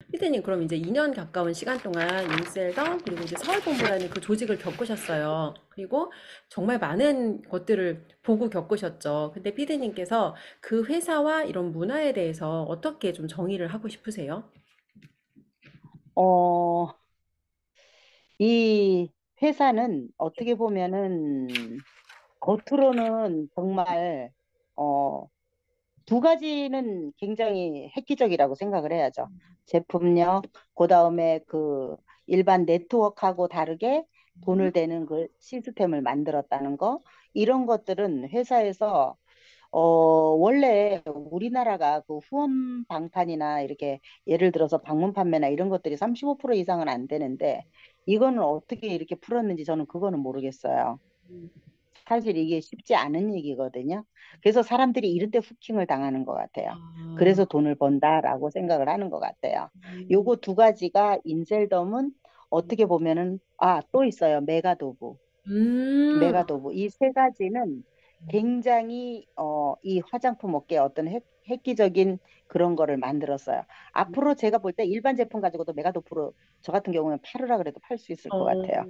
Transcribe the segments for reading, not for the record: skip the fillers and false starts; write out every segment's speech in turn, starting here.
피디님, 그럼 이제 2년 가까운 시간 동안 인셀덤 그리고 이제 서울본부라는 그 조직을 겪으셨어요. 그리고 정말 많은 것들을 보고 겪으셨죠. 근데 피디님께서 그 회사와 이런 문화에 대해서 어떻게 좀 정의를 하고 싶으세요? 어, 이 회사는 어떻게 보면은 겉으로는 정말 어, 두 가지는 굉장히 획기적이라고 생각을 해야죠. 제품력, 그다음에 그 일반 네트워크하고 다르게 돈을 대는 그 시스템을 만들었다는 거. 이런 것들은 회사에서 원래 우리나라가 그 후원 방판이나 이렇게 예를 들어서 방문 판매나 이런 것들이 35% 이상은 안 되는데 이거는 어떻게 이렇게 풀었는지 저는 그거는 모르겠어요. 사실 이게 쉽지 않은 얘기거든요. 그래서 사람들이 이런 데 후킹을 당하는 것 같아요. 아, 그래서 돈을 번다라고 생각을 하는 것 같아요. 음, 요거 두 가지가 인셀덤은 어떻게 보면은 또 있어요. 메가도브. 음, 메가도브. 이 세 가지는 굉장히 이 화장품 업계에 어떤 획기적인 그런 거를 만들었어요. 앞으로 제가 볼 때 일반 제품 가지고도 메가도프로 저 같은 경우는 팔으라 그래도 팔 수 있을 것 어, 같아요.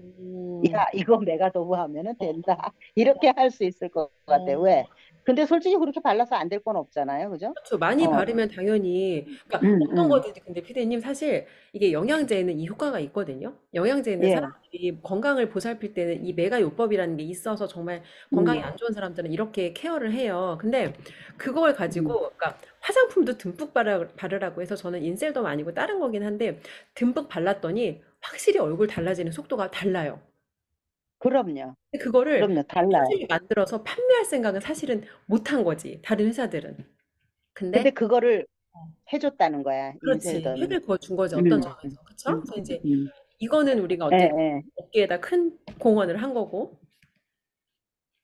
야, 이거 메가도브 하면은 된다. 이렇게 할 수 있을 것 같아요. 왜? 어, 근데 솔직히 그렇게 발라서 안 될 건 없잖아요. 그죠? 그렇죠. 많이 어, 바르면 당연히, 그러니까 음, 어떤 음, 거든지 근데 피디님 사실 이게 영양제에는 이 효과가 있거든요. 영양제는 예, 사람들이 건강을 보살필 때는 이 메가요법이라는 게 있어서 정말 건강이 음, 안 좋은 사람들은 이렇게 케어를 해요. 근데 그걸 가지고, 음, 그러니까 화장품도 듬뿍 바르라고 해서 저는 인셀덤 아니고 다른 거긴 한데 듬뿍 발랐더니 확실히 얼굴 달라지는 속도가 달라요. 그럼요. 근데 그거를 그럼요. 달라요. 꾸준히 만들어서 판매할 생각은 사실은 못 한 거지, 다른 회사들은. 근데 근데 그거를 해줬다는 거야. 그렇지. 인셀덤이. 획을 그어준 거지, 어떤 음, 점에서. 그쵸? 음, 그래서 이제 음. 이거는 우리가 예, 어쨌든 예. 업계에다 큰 공헌을 한 거고,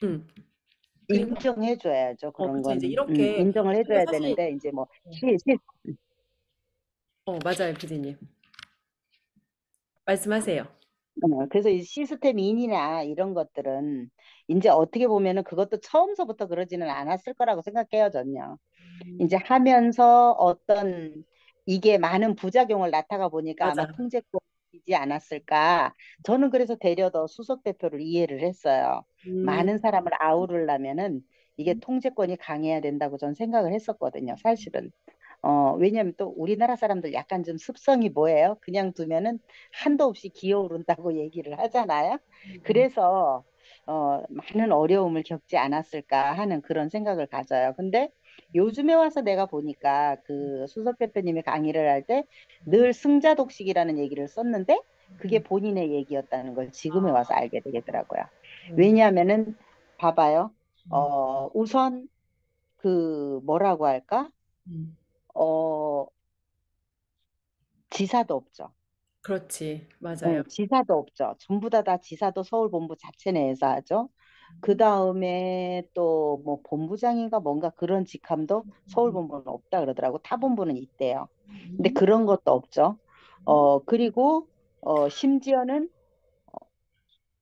음. 그리고, 인정해줘야죠. 그런 그쵸. 이제 거는. 이렇게, 인정을 우리가 해줘야 사실, 되는데, 이제 뭐, 어, 시, 맞아요, 피디님. 말씀하세요. 그래서 이 시스템 인이나 이런 것들은 이제 어떻게 보면은 그것도 처음서부터 그러지는 않았을 거라고 생각해요, 전요. 이제 하면서 어떤 이게 많은 부작용을 낳다가 보니까 아마 맞아. 통제권이지 않았을까. 저는 그래서 되려 더 수석 대표를 이해를 했어요. 음, 많은 사람을 아우르려면은 이게 통제권이 강해야 된다고 전 생각을 했었거든요, 사실은. 왜냐하면 또 우리나라 사람들 약간 좀 습성이 뭐예요? 그냥 두면은 한도 없이 기어오른다고 얘기를 하잖아요. 그래서 많은 어려움을 겪지 않았을까 하는 그런 생각을 가져요. 근데 요즘에 와서 내가 보니까 그 수석 대표님이 강의를 할 때 늘 승자독식이라는 얘기를 썼는데 그게 본인의 얘기였다는 걸 지금에 아, 와서 알게 되겠더라고요. 네. 왜냐하면은 봐봐요. 우선 그 뭐라고 할까? 음, 어, 지사도 없죠. 그렇지. 맞아요. 네, 지사도 없죠. 전부 다 지사도 서울 본부 자체 내에서 하죠. 그 다음에 또 뭐 본부장인가 뭔가 그런 직함도 서울 본부는 없다 그러더라고. 타 본부는 있대요. 근데 그런 것도 없죠. 그리고 심지어는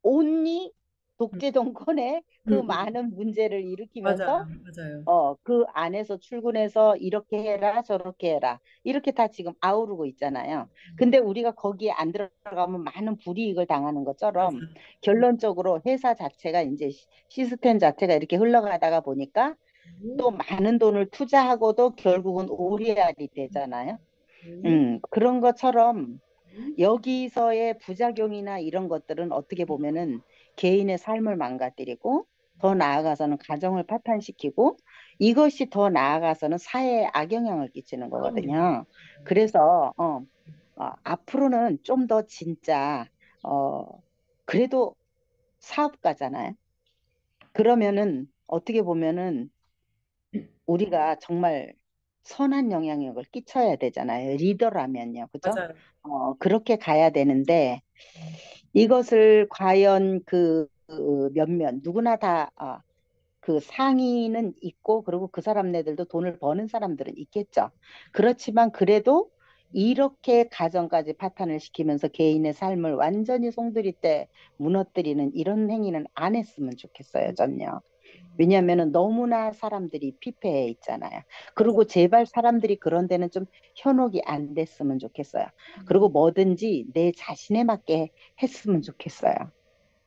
온리 독재 정권의 그 음, 음. 많은 문제를 일으키면서 맞아요. 맞아요. 그 안에서 출근해서 이렇게 해라, 저렇게 해라. 이렇게 다 지금 아우르고 있잖아요. 근데 우리가 거기에 안 들어가면 많은 불이익을 당하는 것처럼 맞아. 결론적으로 회사 자체가 이제 시스템 자체가 이렇게 흘러가다가 보니까 또 많은 돈을 투자하고도 결국은 오리알이 되잖아요. 그런 것처럼 여기서의 부작용이나 이런 것들은 어떻게 보면은 개인의 삶을 망가뜨리고 더 나아가서는 가정을 파탄시키고 이것이 더 나아가서는 사회에 악영향을 끼치는 그럼요. 거거든요. 그래서 앞으로는 좀 더 진짜 어, 그래도 사업가잖아요. 그러면은 어떻게 보면은 우리가 정말 선한 영향력을 끼쳐야 되잖아요. 리더라면요. 그죠? 맞아요. 그렇게 가야 되는데 이것을 과연 그 몇몇 누구나 다 그 상위는 있고 그리고 그 사람네들도 돈을 버는 사람들은 있겠죠. 그렇지만 그래도 이렇게 가정까지 파탄을 시키면서 개인의 삶을 완전히 송두리 때 무너뜨리는 이런 행위는 안 했으면 좋겠어요, 전요. 왜냐하면은 너무나 사람들이 피폐해 있잖아요. 맞아. 그리고 제발 사람들이 그런 데는 좀 현혹이 안 됐으면 좋겠어요. 그리고 음, 뭐든지 내 자신에 맞게 했으면 좋겠어요.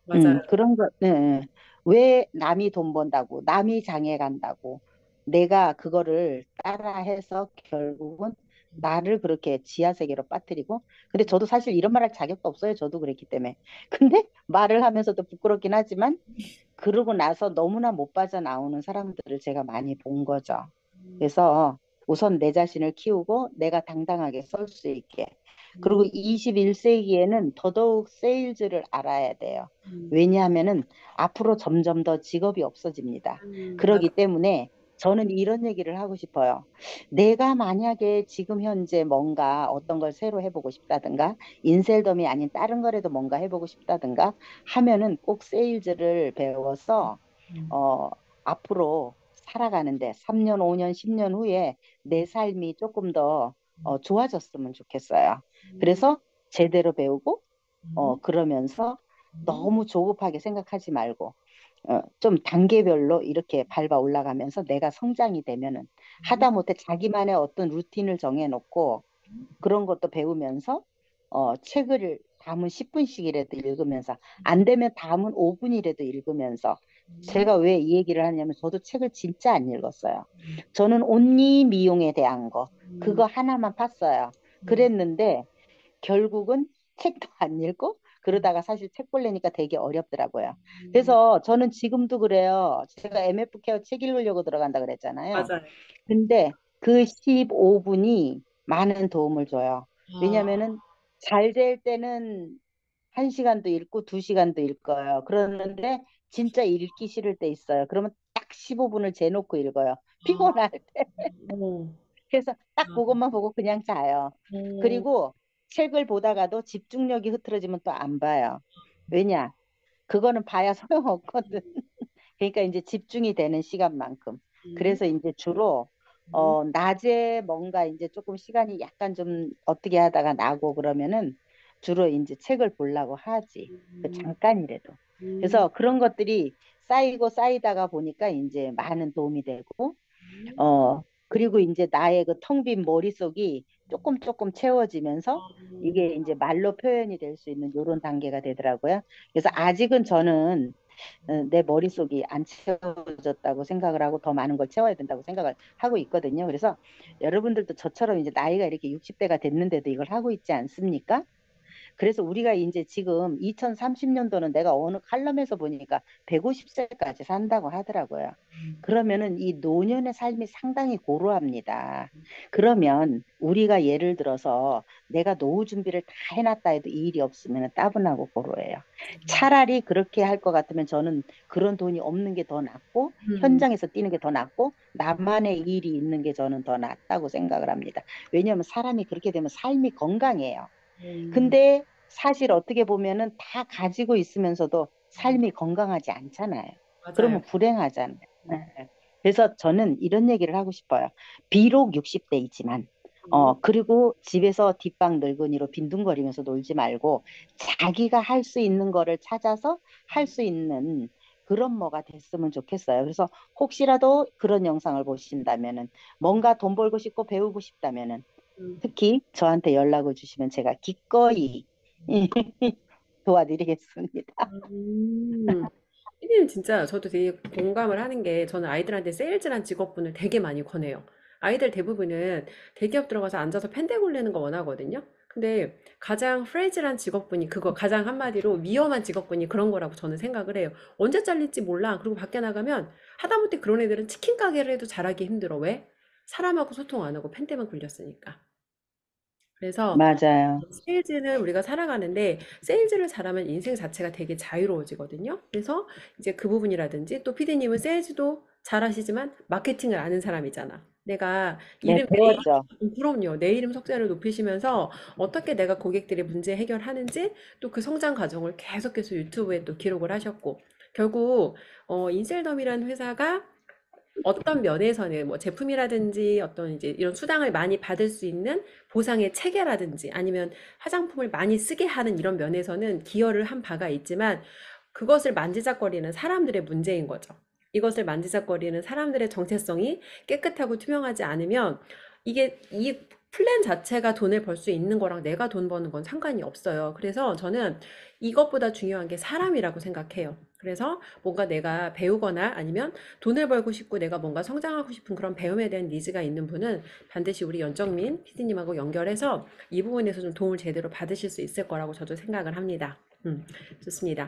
맞아요. 그런 거, 네. 왜 남이 돈 번다고, 남이 장애 간다고, 내가 그거를 따라해서 결국은 나를 그렇게 지하세계로 빠뜨리고, 근데 저도 사실 이런 말 할 자격도 없어요. 저도 그랬기 때문에. 근데 말을 하면서도 부끄럽긴 하지만, 그러고 나서 너무나 못 빠져나오는 사람들을 제가 많이 본 거죠. 음, 그래서 우선 내 자신을 키우고 내가 당당하게 설 수 있게. 그리고 음, 21세기에는 더더욱 세일즈를 알아야 돼요. 음, 왜냐하면은 앞으로 점점 더 직업이 없어집니다. 맞아. 그러기 때문에 저는 이런 얘기를 하고 싶어요. 내가 만약에 지금 현재 뭔가 어떤 걸 새로 해보고 싶다든가, 인셀덤이 아닌 다른 거라도 뭔가 해보고 싶다든가 하면은 꼭 세일즈를 배워서, 음, 어, 앞으로 살아가는데 3년, 5년, 10년 후에 내 삶이 조금 더 좋아졌으면 좋겠어요. 음, 그래서 제대로 배우고, 음, 그러면서 음, 너무 조급하게 생각하지 말고, 좀 단계별로 이렇게 밟아 올라가면서 내가 성장이 되면은 음, 하다못해 자기만의 어떤 루틴을 정해놓고 그런 것도 배우면서 책을 다음은 10분씩이라도 읽으면서 안 되면 다음은 5분이라도 읽으면서 음, 제가 왜 이 얘기를 하냐면 저도 책을 진짜 안 읽었어요. 음, 저는 온리 미용에 대한 거 음, 그거 하나만 팠어요. 음, 그랬는데 결국은 책도 안 읽고 그러다가 사실 책 보려니까 되게 어렵더라고요. 음, 그래서 저는 지금도 그래요. 제가 MF 케어 책 읽으려고 들어간다 그랬잖아요. 맞아요. 근데 그 15분이 많은 도움을 줘요. 아, 왜냐면은 잘 될 때는 1시간도 읽고 2시간도 읽어요. 그러는데 진짜 읽기 싫을 때 있어요. 그러면 딱 15분을 재놓고 읽어요. 아, 피곤할 때. 오, 그래서 딱 아, 그것만 보고 그냥 자요. 오, 그리고 책을 보다가도 집중력이 흐트러지면 또 안 봐요. 왜냐? 그거는 봐야 소용없거든. 그러니까 이제 집중이 되는 시간만큼. 음, 그래서 이제 주로 음, 낮에 뭔가 이제 조금 시간이 약간 좀 어떻게 하다가 나고 그러면은 주로 이제 책을 보려고 하지. 그 음, 잠깐이라도. 음, 그래서 그런 것들이 쌓이고 쌓이다가 보니까 이제 많은 도움이 되고 그리고 이제 나의 그 텅 빈 머릿속이 조금 조금 채워지면서 이게 이제 말로 표현이 될 수 있는 이런 단계가 되더라고요. 그래서 아직은 저는 내 머릿속이 안 채워졌다고 생각을 하고 더 많은 걸 채워야 된다고 생각을 하고 있거든요. 그래서 여러분들도 저처럼 이제 나이가 이렇게 60대가 됐는데도 이걸 하고 있지 않습니까? 그래서 우리가 이제 지금 2030년도는 내가 어느 칼럼에서 보니까 150세까지 산다고 하더라고요. 그러면은 이 노년의 삶이 상당히 고루합니다. 그러면 우리가 예를 들어서 내가 노후 준비를 다 해놨다 해도 이 일이 없으면 따분하고 고루해요. 차라리 그렇게 할 것 같으면 저는 그런 돈이 없는 게 더 낫고 음, 현장에서 뛰는 게 더 낫고 나만의 일이 있는 게 저는 더 낫다고 생각을 합니다. 왜냐하면 사람이 그렇게 되면 삶이 건강해요. 음, 근데 사실 어떻게 보면은 다 가지고 있으면서도 삶이 건강하지 않잖아요. 맞아요. 그러면 불행하잖아요. 예. 그래서 저는 이런 얘기를 하고 싶어요. 비록 60대이지만, 음, 그리고 집에서 뒷방 늙은이로 빈둥거리면서 놀지 말고 자기가 할 수 있는 거를 찾아서 할 수 있는 그런 뭐가 됐으면 좋겠어요. 그래서 혹시라도 그런 영상을 보신다면은 뭔가 돈 벌고 싶고 배우고 싶다면은 음, 특히 저한테 연락을 주시면 제가 기꺼이 도와드리겠습니다. 피디님 진짜 저도 되게 공감을 하는 게 저는 아이들한테 세일즈란 직업군을 되게 많이 권해요. 아이들 대부분은 대기업 들어가서 앉아서 펜대 굴리는 거 원하거든요. 근데 가장 프레이즈란 직업군이 그거 가장 한마디로 위험한 직업군이 그런 거라고 저는 생각을 해요. 언제 잘릴지 몰라. 그리고 밖에 나가면 하다못해 그런 애들은 치킨 가게를 해도 잘하기 힘들어. 왜? 사람하고 소통 안 하고 펜대만 굴렸으니까. 그래서 맞아요. 세일즈는 우리가 살아가는데 세일즈를 잘하면 인생 자체가 되게 자유로워지거든요. 그래서 이제 그 부분이라든지 또 피디님은 세일즈도 잘하시지만 마케팅을 아는 사람이잖아. 내가 네, 이름 내 배웠죠. 그럼요. 내 이름 석자를 높이시면서 어떻게 내가 고객들의 문제 해결하는지 또 그 성장 과정을 계속해서 유튜브에 또 기록을 하셨고 결국 인셀덤이라는 회사가 어떤 면에서는 뭐 제품이라든지 어떤 이제 이런 수당을 많이 받을 수 있는 보상의 체계라든지 아니면 화장품을 많이 쓰게 하는 이런 면에서는 기여를 한 바가 있지만 그것을 만지작거리는 사람들의 문제인 거죠. 이것을 만지작거리는 사람들의 정체성이 깨끗하고 투명하지 않으면 이게 이 플랜 자체가 돈을 벌 수 있는 거랑 내가 돈 버는 건 상관이 없어요. 그래서 저는 이것보다 중요한 게 사람이라고 생각해요. 그래서 뭔가 내가 배우거나 아니면 돈을 벌고 싶고 내가 뭔가 성장하고 싶은 그런 배움에 대한 니즈가 있는 분은 반드시 우리 연정민 PD님하고 연결해서 이 부분에서 좀 도움을 제대로 받으실 수 있을 거라고 저도 생각을 합니다. 좋습니다.